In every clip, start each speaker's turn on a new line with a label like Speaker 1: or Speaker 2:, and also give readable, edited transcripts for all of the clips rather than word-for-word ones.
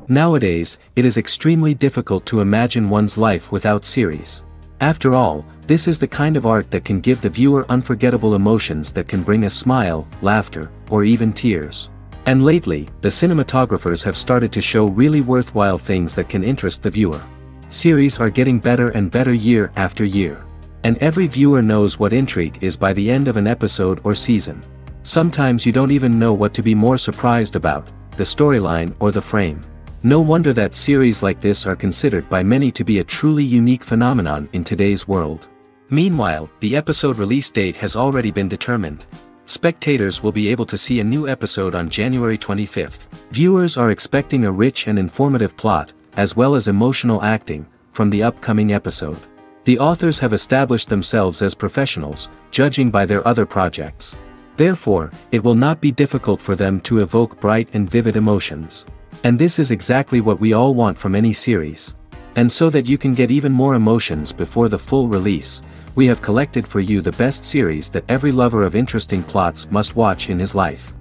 Speaker 1: Nowadays, it is extremely difficult to imagine one's life without series. After all, this is the kind of art that can give the viewer unforgettable emotions that can bring a smile, laughter, or even tears. And lately, the cinematographers have started to show really worthwhile things that can interest the viewer. Series are getting better and better year after year. And every viewer knows what intrigue is by the end of an episode or season. Sometimes you don't even know what to be more surprised about, the storyline or the frame. No wonder that series like this are considered by many to be a truly unique phenomenon in today's world. Meanwhile, the episode release date has already been determined. Spectators will be able to see a new episode on January 25th. Viewers are expecting a rich and informative plot, as well as emotional acting, from the upcoming episode. The authors have established themselves as professionals, judging by their other projects. Therefore, it will not be difficult for them to evoke bright and vivid emotions. And this is exactly what we all want from any series. And so that you can get even more emotions before the full release, we have collected for you the best series that every lover of interesting plots must watch in his life.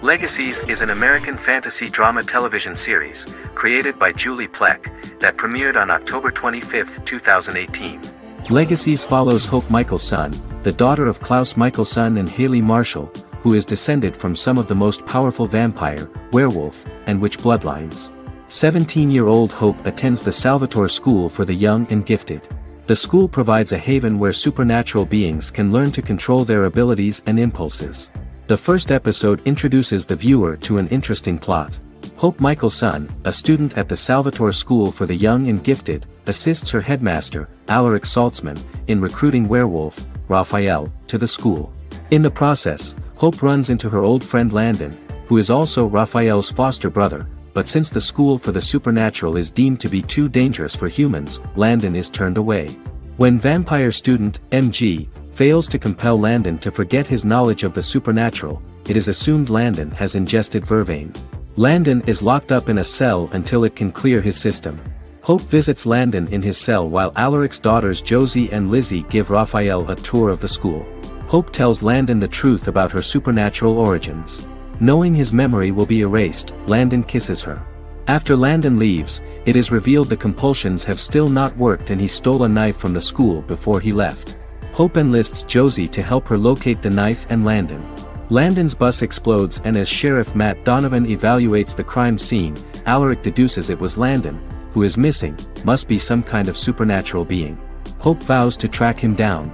Speaker 1: Legacies is an American fantasy drama television series, created by Julie Plec, that premiered on October 25, 2018. Legacies follows Hope Michelson, the daughter of Klaus Michelson and Haley Marshall, who is descended from some of the most powerful vampire, werewolf, and witch bloodlines. 17-year-old Hope attends the Salvatore School for the Young and Gifted. The school provides a haven where supernatural beings can learn to control their abilities and impulses. The first episode introduces the viewer to an interesting plot. Hope Michelson, a student at the Salvatore School for the Young and Gifted, assists her headmaster, Alaric Saltzman, in recruiting werewolf, Raphael, to the school. In the process, Hope runs into her old friend Landon, who is also Raphael's foster brother, but since the school for the supernatural is deemed to be too dangerous for humans, Landon is turned away. When vampire student, MG, fails to compel Landon to forget his knowledge of the supernatural, it is assumed Landon has ingested vervain. Landon is locked up in a cell until it can clear his system. Hope visits Landon in his cell while Alaric's daughters Josie and Lizzie give Raphael a tour of the school. Hope tells Landon the truth about her supernatural origins. Knowing his memory will be erased, Landon kisses her. After Landon leaves, it is revealed the compulsions have still not worked and he stole a knife from the school before he left. Hope enlists Josie to help her locate the knife and Landon. Landon's bus explodes and as Sheriff Matt Donovan evaluates the crime scene, Alaric deduces it was Landon, who is missing, must be some kind of supernatural being. Hope vows to track him down.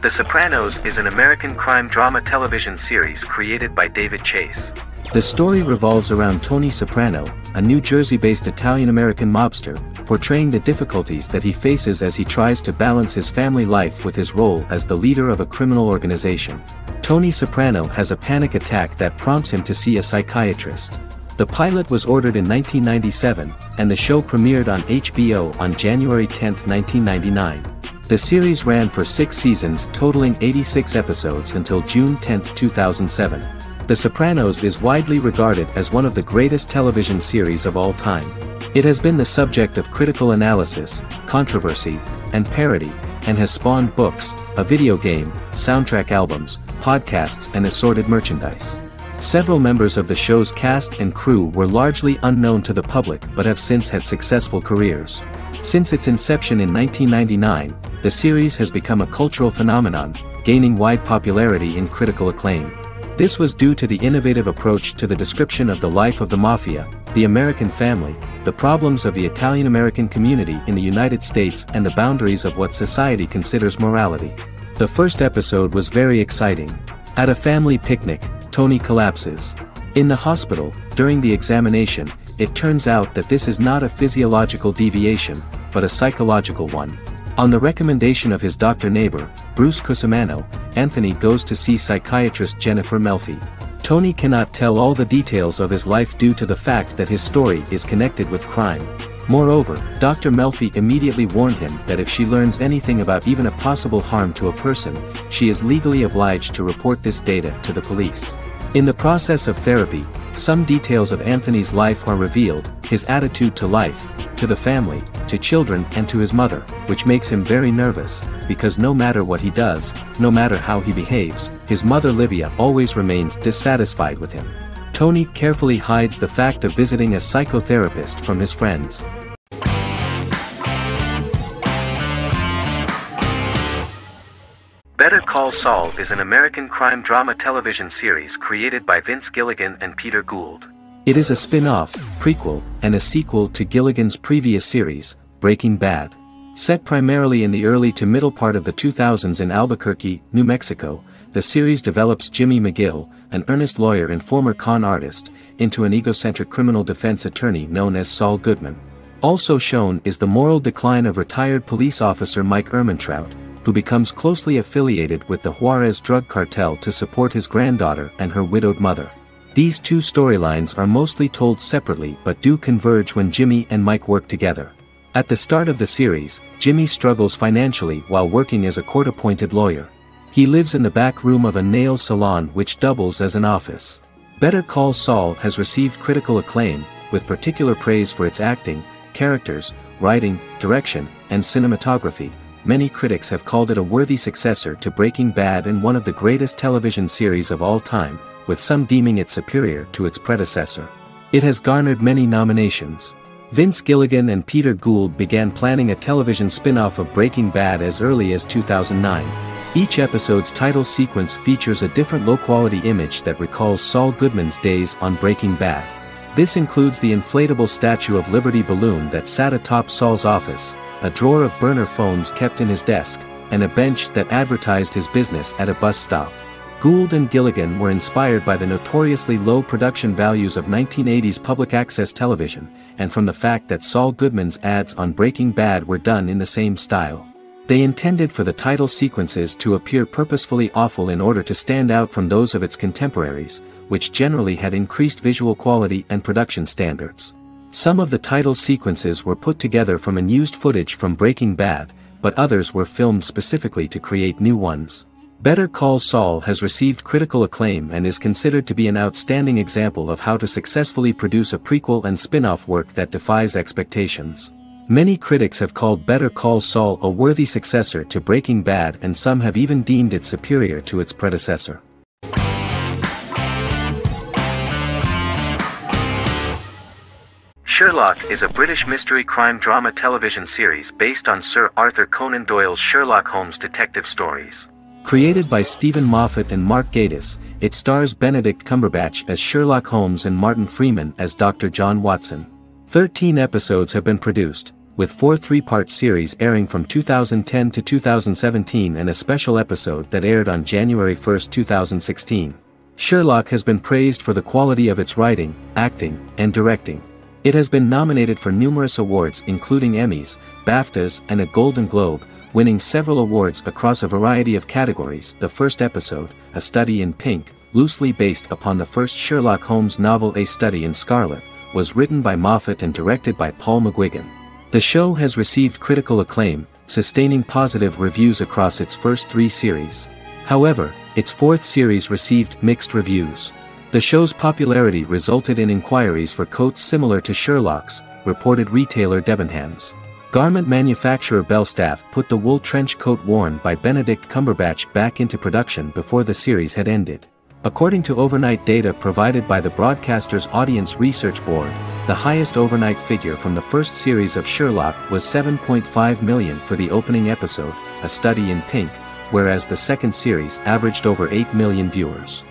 Speaker 1: The Sopranos is an American crime drama television series created by David Chase. The story revolves around Tony Soprano, a New Jersey-based Italian-American mobster, portraying the difficulties that he faces as he tries to balance his family life with his role as the leader of a criminal organization. Tony Soprano has a panic attack that prompts him to see a psychiatrist. The pilot was ordered in 1997, and the show premiered on HBO on January 10, 1999. The series ran for 6 seasons totaling 86 episodes until June 10, 2007. The Sopranos is widely regarded as one of the greatest television series of all time. It has been the subject of critical analysis, controversy, and parody, and has spawned books, a video game, soundtrack albums, podcasts and assorted merchandise. Several members of the show's cast and crew were largely unknown to the public but have since had successful careers. Since its inception in 1999, the series has become a cultural phenomenon, gaining wide popularity and critical acclaim. This was due to the innovative approach to the description of the life of the mafia, the American family, the problems of the Italian-American community in the United States and the boundaries of what society considers morality. The first episode was very exciting. At a family picnic, Tony collapses. In the hospital, during the examination, it turns out that this is not a physiological deviation, but a psychological one. On the recommendation of his doctor neighbor, Bruce Cusimano, Anthony goes to see psychiatrist Jennifer Melfi. Tony cannot tell all the details of his life due to the fact that his story is connected with crime. Moreover, Dr. Melfi immediately warned him that if she learns anything about even a possible harm to a person, she is legally obliged to report this data to the police. In the process of therapy, some details of Anthony's life are revealed, his attitude to life, to the family, to children and to his mother, which makes him very nervous, because no matter what he does, no matter how he behaves, his mother Livia always remains dissatisfied with him. Tony carefully hides the fact of visiting a psychotherapist from his friends. Better Call Saul is an American crime drama television series created by Vince Gilligan and Peter Gould. It is a spin-off, prequel, and a sequel to Gilligan's previous series, Breaking Bad. Set primarily in the early to middle part of the 2000s in Albuquerque, New Mexico, the series develops Jimmy McGill, an earnest lawyer and former con artist, into an egocentric criminal defense attorney known as Saul Goodman. Also shown is the moral decline of retired police officer Mike Ehrmantraut, who becomes closely affiliated with the Juarez drug cartel to support his granddaughter and her widowed mother. These two storylines are mostly told separately but do converge when Jimmy and Mike work together. At the start of the series, Jimmy struggles financially while working as a court-appointed lawyer. He lives in the back room of a nail salon which doubles as an office. Better Call Saul has received critical acclaim, with particular praise for its acting, characters, writing, direction, and cinematography. Many critics have called it a worthy successor to Breaking Bad and one of the greatest television series of all time, with some deeming it superior to its predecessor. It has garnered many nominations. Vince Gilligan and Peter Gould began planning a television spin-off of Breaking Bad as early as 2009. Each episode's title sequence features a different low-quality image that recalls Saul Goodman's days on Breaking Bad. This includes the inflatable Statue of Liberty balloon that sat atop Saul's office, a drawer of burner phones kept in his desk, and a bench that advertised his business at a bus stop. Gould and Gilligan were inspired by the notoriously low production values of 1980s public access television, and from the fact that Saul Goodman's ads on Breaking Bad were done in the same style. They intended for the title sequences to appear purposefully awful in order to stand out from those of its contemporaries, which generally had increased visual quality and production standards. Some of the title sequences were put together from unused footage from Breaking Bad, but others were filmed specifically to create new ones. Better Call Saul has received critical acclaim and is considered to be an outstanding example of how to successfully produce a prequel and spin-off work that defies expectations. Many critics have called Better Call Saul a worthy successor to Breaking Bad, and some have even deemed it superior to its predecessor. Sherlock is a British mystery crime drama television series based on Sir Arthur Conan Doyle's Sherlock Holmes detective stories. Created by Stephen Moffat and Mark Gatiss, it stars Benedict Cumberbatch as Sherlock Holmes and Martin Freeman as Dr. John Watson. 13 episodes have been produced, with 4 three-part series airing from 2010 to 2017 and a special episode that aired on January 1, 2016. Sherlock has been praised for the quality of its writing, acting, and directing. It has been nominated for numerous awards including Emmys, BAFTAs, and a Golden Globe, winning several awards across a variety of categories. The first episode, A Study in Pink, loosely based upon the first Sherlock Holmes novel A Study in Scarlet, was written by Moffat and directed by Paul McGuigan. The show has received critical acclaim, sustaining positive reviews across its first 3 series. However, its 4th series received mixed reviews. The show's popularity resulted in inquiries for coats similar to Sherlock's, reported retailer Debenhams. Garment manufacturer Belstaff put the wool trench coat worn by Benedict Cumberbatch back into production before the series had ended. According to overnight data provided by the broadcaster's Audience Research Board, the highest overnight figure from the first series of Sherlock was 7.5 million for the opening episode, A Study in Pink, whereas the second series averaged over 8 million viewers.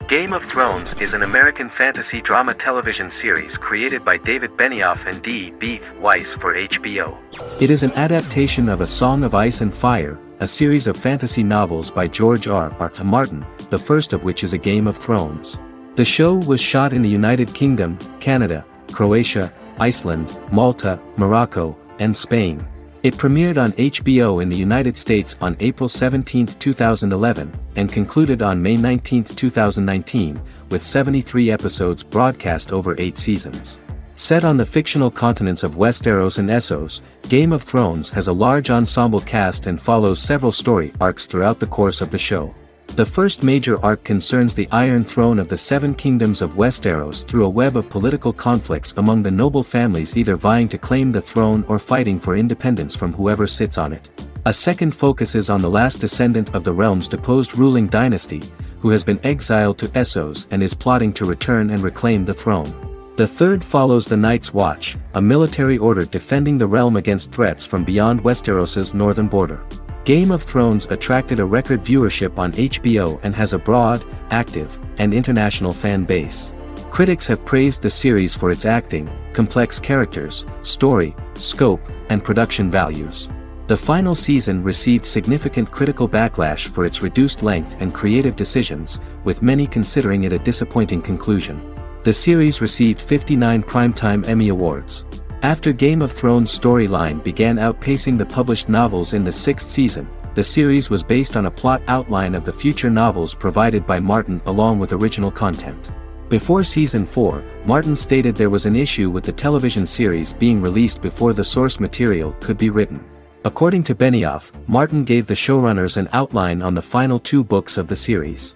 Speaker 1: Game of Thrones is an American fantasy drama television series created by David Benioff and D.B. Weiss for HBO. It is an adaptation of A Song of Ice and Fire, a series of fantasy novels by George R.R. Martin, the first of which is A Game of Thrones. The show was shot in the United Kingdom, Canada, Croatia, Iceland, Malta, Morocco, and Spain. It premiered on HBO in the United States on April 17, 2011, and concluded on May 19, 2019, with 73 episodes broadcast over 8 seasons. Set on the fictional continents of Westeros and Essos, Game of Thrones has a large ensemble cast and follows several story arcs throughout the course of the show. The first major arc concerns the Iron Throne of the Seven Kingdoms of Westeros through a web of political conflicts among the noble families either vying to claim the throne or fighting for independence from whoever sits on it. A second focuses on the last descendant of the realm's deposed ruling dynasty, who has been exiled to Essos and is plotting to return and reclaim the throne. The third follows the Night's Watch, a military order defending the realm against threats from beyond Westeros's northern border. Game of Thrones attracted a record viewership on HBO and has a broad, active, and international fan base. Critics have praised the series for its acting, complex characters, story, scope, and production values. The final season received significant critical backlash for its reduced length and creative decisions, with many considering it a disappointing conclusion. The series received 59 Primetime Emmy Awards. After Game of Thrones' storyline began outpacing the published novels in the sixth season, the series was based on a plot outline of the future novels provided by Martin along with original content. Before Season 4, Martin stated there was an issue with the television series being released before the source material could be written. According to Benioff, Martin gave the showrunners an outline on the final 2 books of the series.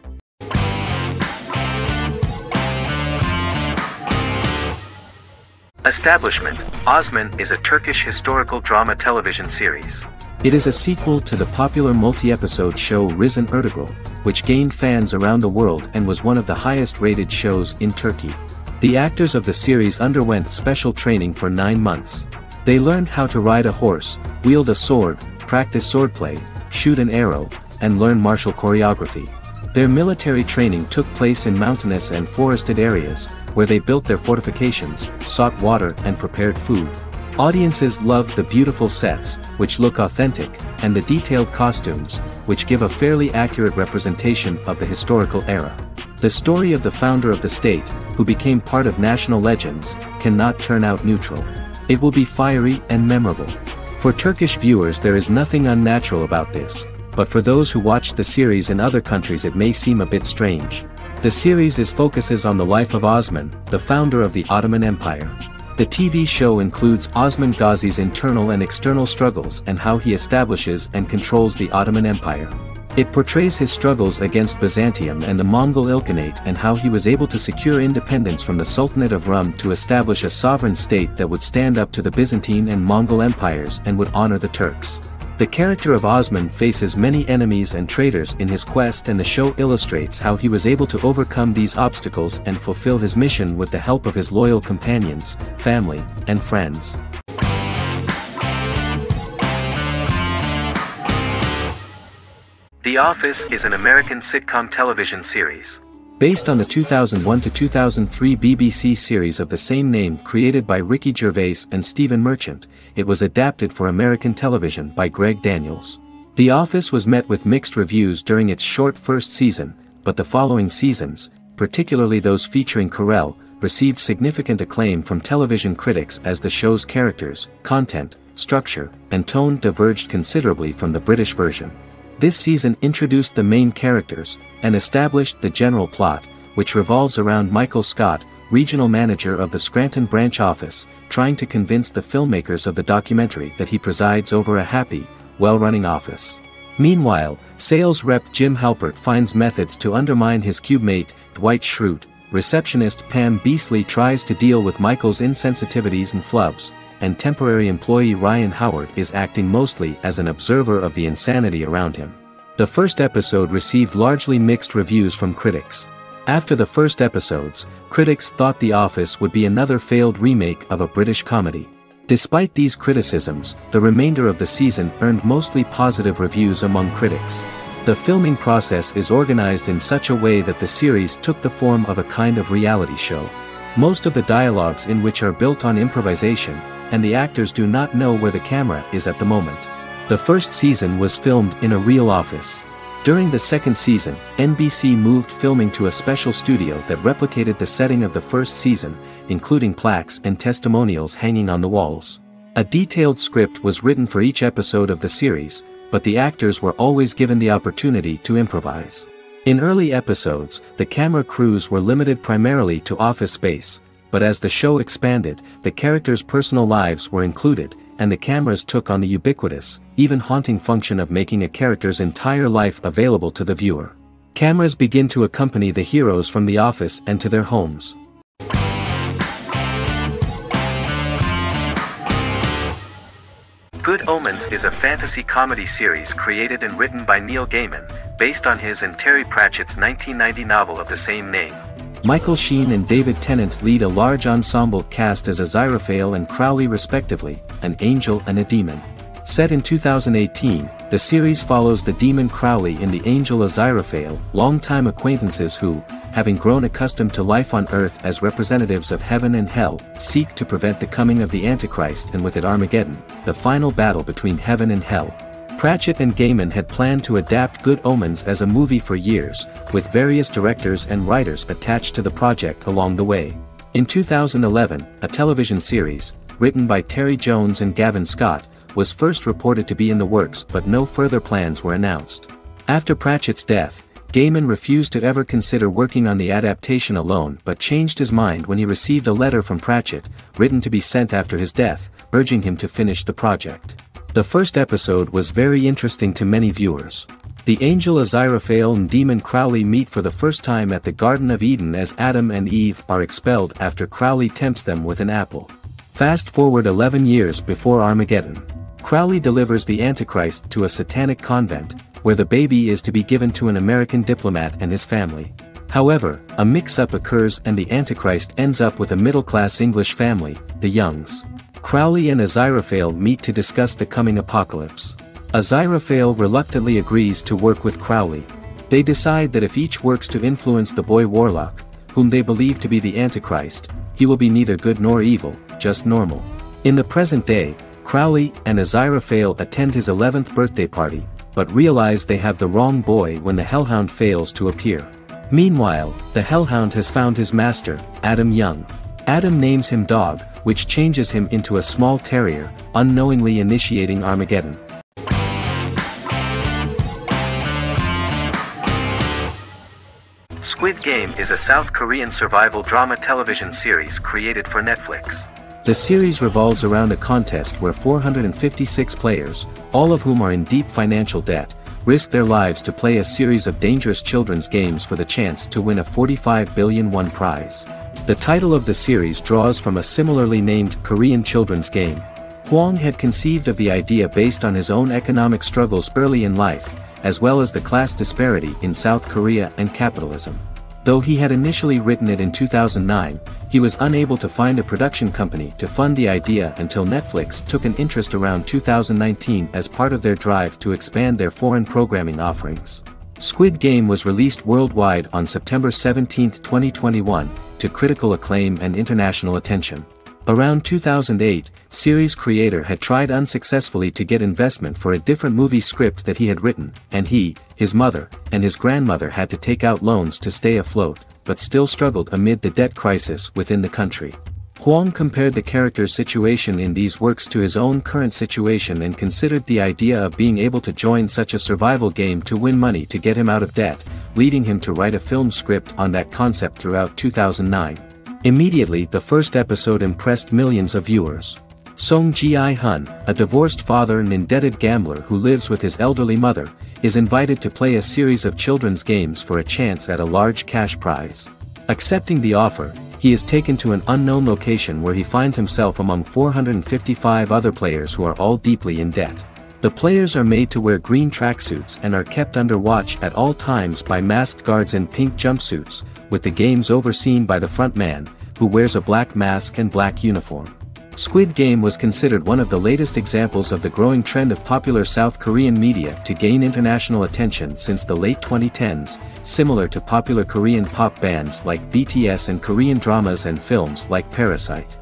Speaker 1: Establishment: Osman is a Turkish historical drama television series. It is a sequel to the popular multi-episode show Risen Ertugrul, which gained fans around the world and was one of the highest-rated shows in Turkey. The actors of the series underwent special training for 9 months. They learned how to ride a horse, wield a sword, practice swordplay, shoot an arrow, and learn martial choreography. Their military training took place in mountainous and forested areas, where they built their fortifications, sought water and prepared food. Audiences loved the beautiful sets, which look authentic, and the detailed costumes, which give a fairly accurate representation of the historical era. The story of the founder of the state, who became part of national legends, cannot turn out neutral. It will be fiery and memorable. For Turkish viewers there is nothing unnatural about this, but for those who watch the series in other countries it may seem a bit strange. The series focuses on the life of Osman, the founder of the Ottoman Empire. The TV show includes Osman Ghazi's internal and external struggles and how he establishes and controls the Ottoman Empire. It portrays his struggles against Byzantium and the Mongol Ilkhanate and how he was able to secure independence from the Sultanate of Rum to establish a sovereign state that would stand up to the Byzantine and Mongol empires and would honor the Turks. The character of Osman faces many enemies and traitors in his quest, and the show illustrates how he was able to overcome these obstacles and fulfill his mission with the help of his loyal companions, family, and friends. The Office is an American sitcom television series. Based on the 2001 to 2003 BBC series of the same name created by Ricky Gervais and Stephen Merchant, it was adapted for American television by Greg Daniels. The Office was met with mixed reviews during its short first season, but the following seasons, particularly those featuring Carell, received significant acclaim from television critics as the show's characters, content, structure, and tone diverged considerably from the British version. This season introduced the main characters, and established the general plot, which revolves around Michael Scott, regional manager of the Scranton branch office, trying to convince the filmmakers of the documentary that he presides over a happy, well-running office. Meanwhile, sales rep Jim Halpert finds methods to undermine his cube-mate, Dwight Schrute. Receptionist Pam Beasley tries to deal with Michael's insensitivities and flubs, and temporary employee Ryan Howard is acting mostly as an observer of the insanity around him. The first episode received largely mixed reviews from critics. After the first episodes, critics thought The Office would be another failed remake of a British comedy. Despite these criticisms, the remainder of the season earned mostly positive reviews among critics. The filming process is organized in such a way that the series took the form of a kind of reality show. Most of the dialogues in which are built on improvisation, and the actors do not know where the camera is at the moment. The first season was filmed in a real office. During the second season, NBC moved filming to a special studio that replicated the setting of the first season, including plaques and testimonials hanging on the walls. A detailed script was written for each episode of the series, but the actors were always given the opportunity to improvise. In early episodes, the camera crews were limited primarily to office space, but as the show expanded, the characters' personal lives were included, and the cameras took on the ubiquitous, even haunting function of making a character's entire life available to the viewer. Cameras begin to accompany the heroes from the office and to their homes. Good Omens is a fantasy comedy series created and written by Neil Gaiman, based on his and Terry Pratchett's 1990 novel of the same name. Michael Sheen and David Tennant lead a large ensemble cast as Aziraphale and Crowley respectively, an angel and a demon. Set in 2018, the series follows the demon Crowley and the angel Aziraphale, longtime acquaintances who, having grown accustomed to life on Earth as representatives of heaven and hell, seek to prevent the coming of the Antichrist and with it Armageddon, the final battle between heaven and hell. Pratchett and Gaiman had planned to adapt Good Omens as a movie for years, with various directors and writers attached to the project along the way. In 2011, a television series, written by Terry Jones and Gavin Scott, was first reported to be in the works, but no further plans were announced. After Pratchett's death, Gaiman refused to ever consider working on the adaptation alone but changed his mind when he received a letter from Pratchett, written to be sent after his death, urging him to finish the project. The first episode was very interesting to many viewers. The angel Aziraphale and demon Crowley meet for the first time at the Garden of Eden as Adam and Eve are expelled after Crowley tempts them with an apple. Fast forward 11 years before Armageddon. Crowley delivers the Antichrist to a satanic convent, where the baby is to be given to an American diplomat and his family. However, a mix-up occurs and the Antichrist ends up with a middle-class English family, the Youngs. Crowley and Aziraphale meet to discuss the coming apocalypse. Aziraphale reluctantly agrees to work with Crowley. They decide that if each works to influence the boy Warlock, whom they believe to be the Antichrist, he will be neither good nor evil, just normal. In the present day, Crowley and Aziraphale attend his 11th birthday party, but realize they have the wrong boy when the Hellhound fails to appear. Meanwhile, the Hellhound has found his master, Adam Young. Adam names him Dog, which changes him into a small terrier, unknowingly initiating Armageddon. Squid Game is a South Korean survival drama television series created for Netflix. The series revolves around a contest where 456 players, all of whom are in deep financial debt, risk their lives to play a series of dangerous children's games for the chance to win a 45 billion won prize. The title of the series draws from a similarly named Korean children's game. Hwang had conceived of the idea based on his own economic struggles early in life, as well as the class disparity in South Korea and capitalism. Though he had initially written it in 2009, he was unable to find a production company to fund the idea until Netflix took an interest around 2019 as part of their drive to expand their foreign programming offerings. Squid Game was released worldwide on September 17, 2021, to critical acclaim and international attention. Around 2008, series creator had tried unsuccessfully to get investment for a different movie script that he had written, and he, his mother, and his grandmother had to take out loans to stay afloat, but still struggled amid the debt crisis within the country. Hwang compared the character's situation in these works to his own current situation and considered the idea of being able to join such a survival game to win money to get him out of debt, leading him to write a film script on that concept throughout 2009. Immediately the first episode impressed millions of viewers. Song Ji-hun, a divorced father and indebted gambler who lives with his elderly mother, is invited to play a series of children's games for a chance at a large cash prize. Accepting the offer, he is taken to an unknown location where he finds himself among 455 other players who are all deeply in debt. The players are made to wear green tracksuits and are kept under watch at all times by masked guards in pink jumpsuits, with the games overseen by the front man, who wears a black mask and black uniform. Squid Game was considered one of the latest examples of the growing trend of popular South Korean media to gain international attention since the late 2010s, similar to popular Korean pop bands like BTS and Korean dramas and films like Parasite.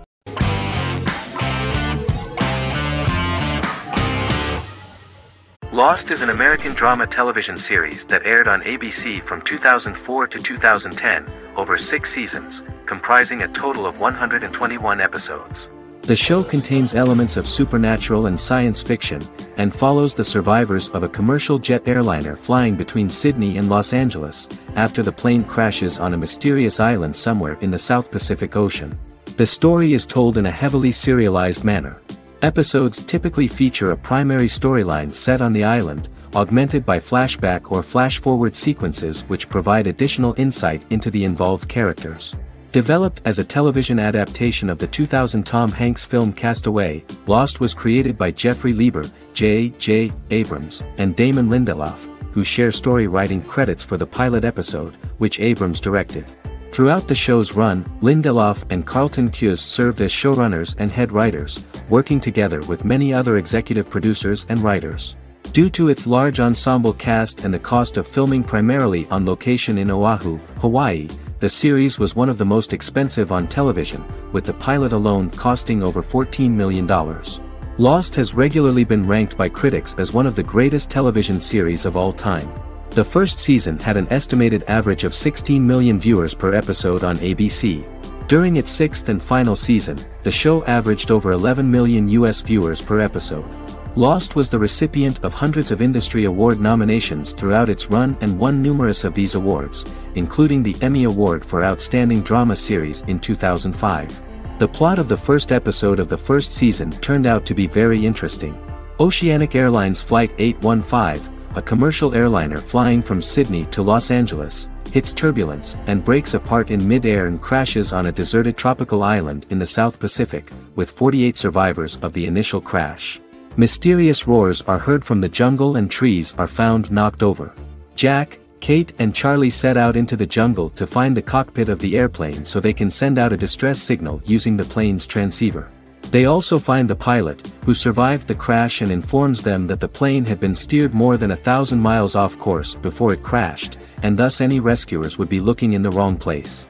Speaker 1: Lost is an American drama television series that aired on ABC from 2004 to 2010, over 6 seasons, comprising a total of 121 episodes. The show contains elements of supernatural and science fiction, and follows the survivors of a commercial jet airliner flying between Sydney and Los Angeles, after the plane crashes on a mysterious island somewhere in the South Pacific Ocean. The story is told in a heavily serialized manner. Episodes typically feature a primary storyline set on the island, augmented by flashback or flash-forward sequences which provide additional insight into the involved characters. Developed as a television adaptation of the 2000 Tom Hanks film Castaway, Lost was created by Jeffrey Lieber, J.J. Abrams, and Damon Lindelof, who share story writing credits for the pilot episode, which Abrams directed. Throughout the show's run, Lindelof and Carlton Cuse served as showrunners and head writers, working together with many other executive producers and writers. Due to its large ensemble cast and the cost of filming primarily on location in Oahu, Hawaii, the series was one of the most expensive on television, with the pilot alone costing over $14 million. Lost has regularly been ranked by critics as one of the greatest television series of all time. The first season had an estimated average of 16 million viewers per episode on ABC. During its sixth and final season, the show averaged over 11 million US viewers per episode. Lost was the recipient of hundreds of industry award nominations throughout its run and won numerous of these awards, including the Emmy Award for Outstanding Drama Series in 2005. The plot of the first episode of the first season turned out to be very interesting. Oceanic Airlines Flight 815, a commercial airliner flying from Sydney to Los Angeles, hits turbulence and breaks apart in mid-air and crashes on a deserted tropical island in the South Pacific, with 48 survivors of the initial crash. Mysterious roars are heard from the jungle and trees are found knocked over. Jack, Kate and Charlie set out into the jungle to find the cockpit of the airplane so they can send out a distress signal using the plane's transceiver. They also find the pilot, who survived the crash and informs them that the plane had been steered more than 1,000 miles off course before it crashed, and thus any rescuers would be looking in the wrong place.